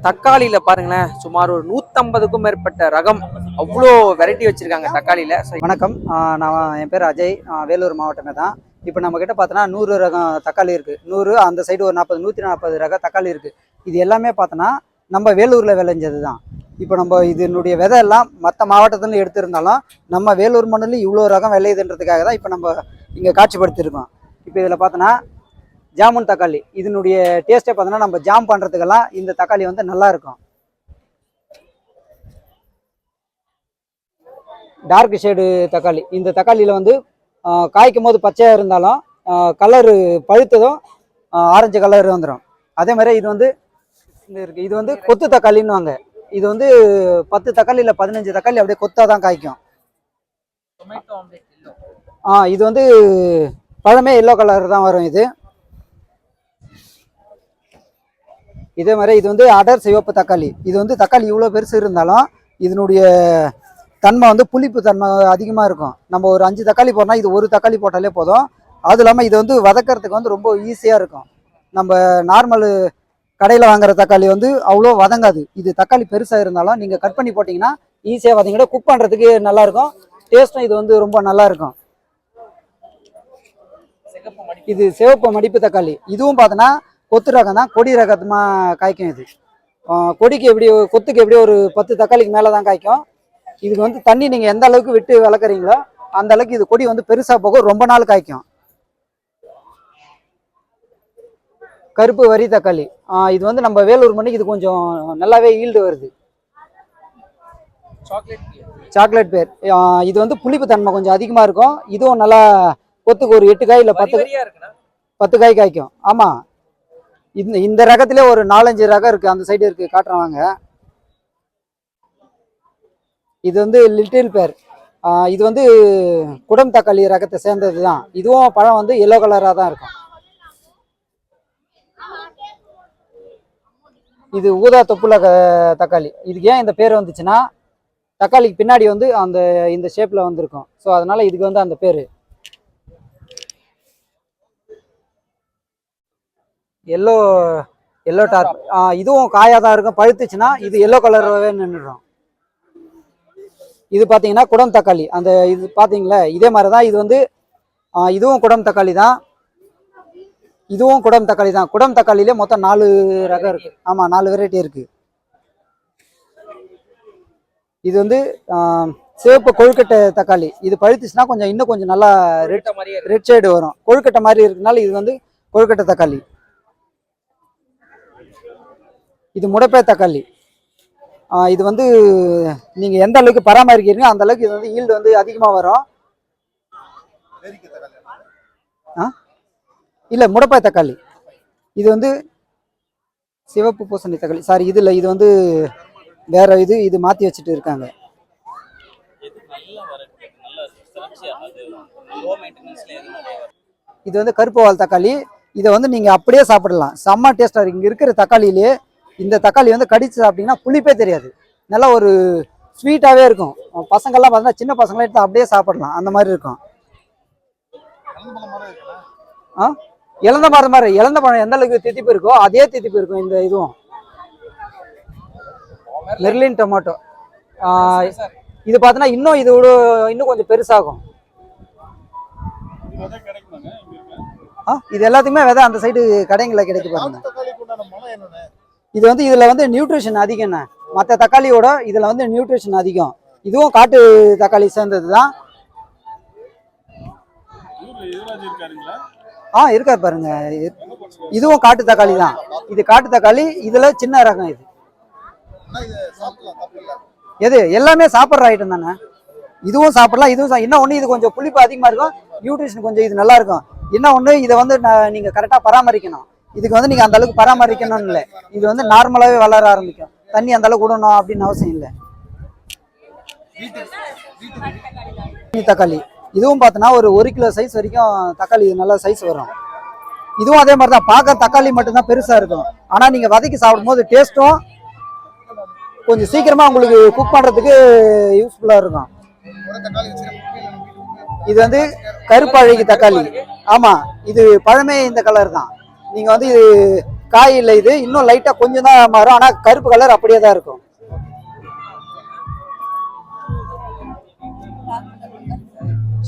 தக்காளியில பாருங்களேன், சுமார் ஒரு 150க்கும் மேற்பட்ட ரகம், அவ்வளோ வெரைட்டி வச்சிருக்காங்க தக்காளியில. வணக்கம். என் பேர் அஜய். வேலூர் மாவட்டமே தான். இப்போ நம்ம கிட்ட பார்த்தோன்னா 100 ரகம் தக்காளி இருக்குது. 100 அந்த சைடு ஒரு 40 140 ரக தக்காளி இருக்குது. இது எல்லாமே பார்த்தோன்னா நம்ம வேலூரில் விளைஞ்சது தான். இப்போ நம்ம இதனுடைய விதை எல்லாம் மற்ற மாவட்டத்துலேருந்து எடுத்திருந்தாலும் நம்ம வேலூர் மண்ணில் இவ்வளோ ரகம் விளையுதுன்றதுக்காக தான் இப்போ நம்ம இங்கே காட்சிப்படுத்தியிருக்கோம். இப்போ இதில் பார்த்தோன்னா ஜாமுன் தக்காளி, இதனுடைய டேஸ்ட்டே பார்த்தோன்னா நம்ம ஜாம் பண்ணுறதுக்கெல்லாம் இந்த தக்காளி வந்து நல்லாயிருக்கும். டார்க் ஷேடு தக்காளி, இந்த தக்காளியில் வந்து காய்க்கும் போது பச்சையாக இருந்தாலும் கலரு பழுத்ததும் ஆரஞ்சு கலர் வந்துடும். அதே மாதிரி இது வந்து இருக்குது, இது வந்து கொத்து தக்காளின்னு வாங்க. இது வந்து 10 தக்காளியில் 15 தக்காளி அப்படியே கொத்தாக தான் காய்க்கும். இது வந்து பழமே எல்லோ கலர் தான் வரும். இதே மாதிரி இது வந்து அடர் சிவப்பு தக்காளி. இது வந்து தக்காளி இவ்வளோ பெருசு இருந்தாலும் இதனுடைய தன்மை வந்து புளிப்பு தன்மை அதிகமாக இருக்கும். நம்ம ஒரு 5 தக்காளி போடனா இது ஒரு தக்காளி போட்டாலே போதும். அதுவும் இல்லாமல் இது வந்து வதக்கிறதுக்கு வந்து ரொம்ப ஈஸியாக இருக்கும். நம்ம நார்மல் கடையில் வாங்குற தக்காளி வந்து அவ்வளோ வதங்காது. இது தக்காளி பெருசாக இருந்தாலும் நீங்கள் கட் பண்ணி போட்டிங்கன்னா ஈஸியாக வதங்கிட, குக் பண்ணுறதுக்கு நல்லாயிருக்கும். டேஸ்ட்டும் இது வந்து ரொம்ப நல்லாயிருக்கும். இது சிவப்பு மடிப்பு தக்காளி. இதுவும் பார்த்தோன்னா கொத்து ரகம் தான், கொடி ரகமாக காய்க்கும். இது கொடிக்கு எப்படி, கொத்துக்கு எப்படி ஒரு 10 தக்காளிக்கு மேலே தான் காய்க்கும். இதுக்கு வந்து தண்ணி நீங்கள் எந்த அளவுக்கு விட்டு வளர்க்குறீங்களோ அந்த அளவுக்கு இது கொடி வந்து பெருசாக போகும், ரொம்ப நாள் காய்க்கும். கருப்பு வரி தக்காளி, இது வந்து நம்ம வேலூர் மண்ணுக்கு இது கொஞ்சம் நல்லாவே ஈல்டு வருது. சாக்லேட் பேர், இது வந்து புளிப்பு தன்மை கொஞ்சம் அதிகமாக இருக்கும். இதுவும் நல்லா கொத்துக்கு ஒரு 8 காய் இல்லை 10 காய் காய்க்கும். ஆமாம், இந்த ரகத்திலே ஒரு 4-5 ரகம் இருக்குது. அந்த சைடு இருக்குது, காட்டுறவாங்க. இது வந்து லிட்டில் பேர், இது வந்து குடம் தக்காளி ரகத்தை சேர்ந்தது தான். இதுவும் பழம் வந்து எல்லோ கலராக தான் இருக்கும். இது ஊதா தொப்புல தக்காளி. இதுக்கு ஏன் இந்த பேர் வந்துச்சுன்னா தக்காளிக்கு பின்னாடி வந்து இந்த ஷேப்பில் வந்துருக்கும். ஸோ அதனால இதுக்கு வந்து அந்த பேர். எல்லோ டார்க், இதுவும் காயாக தான் இருக்கும். பழுத்துச்சுன்னா இது எல்லோ கலராகவே நின்றுடும். இது பார்த்தீங்கன்னா குடம் தக்காளி. இது பார்த்தீங்களா, இதே மாதிரி தான் இது வந்து இதுவும் குடம் தக்காளி தான். இதுவும் குடம் தக்காளி தான். குடம் தக்காளியிலே மொத்தம் 4 ரகம் இருக்குது. ஆமாம், 4 வெரைட்டி இருக்குது. இது வந்து சிவப்பு கொழுக்கட்டை தக்காளி. இது பழுத்துச்சுன்னா இன்னும் கொஞ்சம் நல்லா ரெட் ஷேடு வரும். கொழுக்கட்டை மாதிரி இருக்கனால இது வந்து கொழுக்கட்டை தக்காளி. இது முடப்பை தக்காளி. இது வந்து நீங்கள் எந்த அளவுக்கு பராமரிக்கிறீங்க அந்த அளவுக்கு இது வந்து ஈல்டு வந்து அதிகமாக வரும். இல்லை, முடப்பை தக்காளி. இது வந்து சிவப்பு பூசணி தக்காளி. சாரி, இதில் இது வந்து வேற இது மாற்றி வச்சுட்டு இருக்காங்க. இது வந்து கருப்பு வால் தக்காளி. இதை வந்து நீங்கள் அப்படியே சாப்பிடலாம், செம்ம டேஸ்டாக இருக்குது. இங்கே இருக்கிற தக்காளியிலே இந்த தக்காளி வந்து கடிச்சு சாப்பிட்டீங்கன்னா புளிப்பே தெரியாது, நல்லா ஒரு ஸ்வீட்டாகவே இருக்கும். பசங்கள்லாம் பார்த்தீங்கன்னா சின்ன பசங்களாம் எடுத்து அப்படியே சாப்பிடலாம், அந்த மாதிரி இருக்கும். இளந்த மரம் மாதிரி, இளந்த பழம் எந்த அளவுக்கு தித்திப்பு இருக்கோ அதே தித்திப்பு இருக்கும் இந்த இதுவும். Merlin tomato. இது பார்த்தோன்னா இன்னும் கொஞ்சம் பெருசாகும். இது எல்லாத்துக்குமே விதை அந்த சைடு கடைங்களில் கிடைக்கு பாருங்க. இது வந்து இதில் வந்து நியூட்ரிஷன் அதிகம்ண்ணே. மற்ற தக்காளியோட இதில் வந்து நியூட்ரிஷன் அதிகம். இதுவும் காட்டு தக்காளி சேர்ந்தது தான். இருக்கார் பாருங்க. இதுவும் காட்டு தக்காளி தான். இது காட்டு தக்காளி, இதில் சின்ன ரகம். இது எல்லாமே சாப்பிட்ற ஐட்டம் தானே. இதுவும் சாப்பிடலாம், இதுவும் இன்னும் ஒன்று, இது கொஞ்சம் புளிப்பு அதிகமாக இருக்கும், நியூட்ரிஷன் கொஞ்சம் இது நல்லா இருக்கும். இன்னும் ஒன்று, இதை வந்து நீங்கள் கரெக்டாக பராமரிக்கணும். இதுக்கு வந்து நீங்கள் அந்த அளவுக்கு பராமரிக்கணும்னு இல்லை, இது வந்து நார்மலாகவே வளர ஆரம்பிக்கும். தண்ணி அந்த அளவுக்கு விடணும் அப்படின்னு அவசியம் இல்லை. தக்காளி இதுவும் பார்த்தோன்னா ஒரு 1 கிலோ சைஸ் வரைக்கும் தக்காளி நல்ல சைஸ் வரும். இதுவும் அதே மாதிரி தான், பார்க்க தக்காளி மட்டும்தான் பெருசாக இருக்கும். ஆனால் நீங்கள் வதக்கி சாப்பிடும்போது டேஸ்ட்டும் கொஞ்சம் சீக்கிரமாக உங்களுக்கு குக் பண்ணுறதுக்கு யூஸ்ஃபுல்லாக இருக்கும். இது வந்து கருப்பழகி தக்காளி. ஆமாம், இது பழமே இந்த கலர் தான். நீங்கள் வந்து இது காய் இல்லை, இது இன்னும் லைட்டா கொஞ்சம் தான் மாறும், ஆனா கருப்பு கலர் அப்படியே தான் இருக்கும்.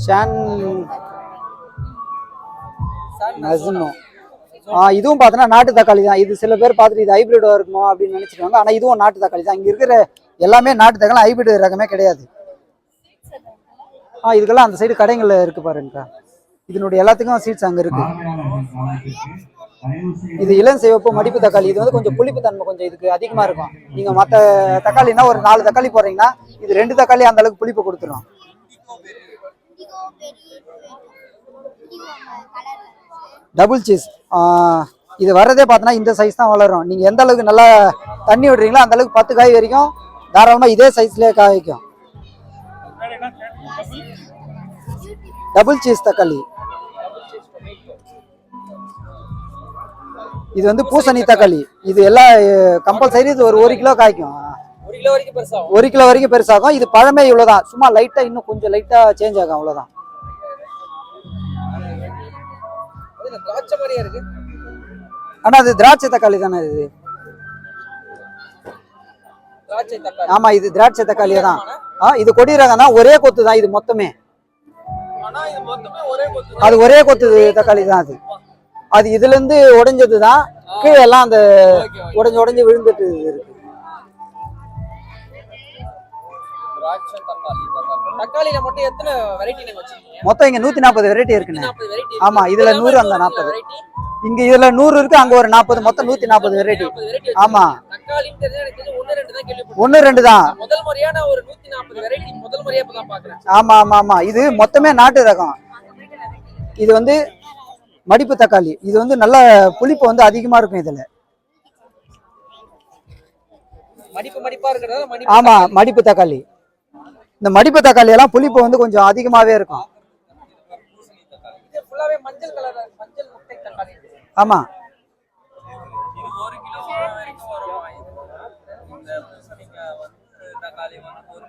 ஷான் நசுனோ. இதுவும் பார்த்தோன்னா நாட்டு தக்காளி தான். இது சில பேர் பார்த்துட்டு இது ஹைபிரிடா இருக்கணும் அப்படின்னு நினைச்சிருக்காங்க. ஆனா இதுவும் நாட்டு தக்காளி தான். இங்க இருக்கிற எல்லாமே நாட்டு தக்காளி, ஹைபிரிட் ரகமே கிடையாது. இதுக்கெல்லாம் அந்த சைடு கடைகள்ல இருக்கு பாருங்கக்கா. இதனுடைய எல்லாத்துக்கும் சீட்ஸ் அங்க இருக்கு. இது இளம் சிவப்பு மடிப்பு தக்காளி. இது வந்து கொஞ்சம் புளிப்பு தன்மை கொஞ்சம் இதுக்கு அதிகமா இருக்கும். நீங்க மற்ற தக்காளினா ஒரு 4 தக்காளி போடுறீங்கன்னா இது 2 தக்காளி அந்த அளவுக்கு புளிப்பு கொடுத்துரும். டபுள் சீஸ் இது வர்றதே பார்த்தோன்னா இந்த சைஸ் தான் வளரும். நீங்க எந்த அளவுக்கு நல்லா தண்ணி விடுறீங்களோ அந்த அளவுக்கு 10 காய் வரைக்கும் தாராளமா இதே சைஸ்லயே காய் வைக்கும். டபுள் சீஸ் தக்காளி. இது வந்து பூசணி தக்காளி. இது எல்லாம் கம்பல்சரி இது ஒரு 1 கிலோ காய்க்கும். 1 கிலோ வரைக்கும் பெருசாகும். இது பழமே இவ்வளவுதான், சும்மா லைட்டா இன்னும் கொஞ்சம் லைட்டா சேஞ்ச் ஆகும், அவ்வளவுதான். ஆனா அது திராட்சை தக்காளி தானே இது? ஆமா, இது திராட்சை தக்காளியே தான். இது கொடி ரகம் தான், ஒரே கொத்து தான் இது மொத்தமே. அது ஒரே கொத்து தக்காளி தான். அது இதுல இருந்து உடைஞ்சது தான், கீழே எல்லாம் அந்த உடைஞ்சு விழுந்துட்டு இருக்கு. தக்காளியில மட்டும் எத்தனை வெரைட்டி நீங்க வச்சிருக்கீங்க? மொத்தம் இங்க 140 வெரைட்டி இருக்குண்ணே. ஆமா, இதுல 100 அந்த 40. இங்க இதுல 100 இருக்கு, அங்க ஒரு 40, மொத்தம் 140 வெரைட்டி. ஆமா, தக்காளின்னு தெரிஞ்சா எனக்கு தெரிஞ்சு 1-2 தான் கேள்விப்பட்டேன். 1-2 தான். முதல் முறையா நான் ஒரு 140 வெரைட்டி முதல் முறையா இப்பதான் பாக்குறேன். ஆமா ஆமா ஆமா, இது மொத்தமே நாட்டு ரகம். இது வந்து மடிப்பு தக்காளி. இது வந்து நல்ல புளிப்பு வந்து அதிகமா இருக்கும் இதுல. மடிப்பா இருக்கிறது. ஆமா, மடிப்பு தக்காளி. இந்த மடிப்பு தக்காளி எல்லாம் புளிப்பு வந்து கொஞ்சம் அதிகமாவே இருக்கும். இது ஃபுல்லாவே மஞ்சள் கலர், மஞ்சள் முட்டை தக்காளி. ஆமா, இது 1 கிலோ வரைக்கும் வரும். இந்த பூசணிக்காய் வந்து தக்காளி வந்து 1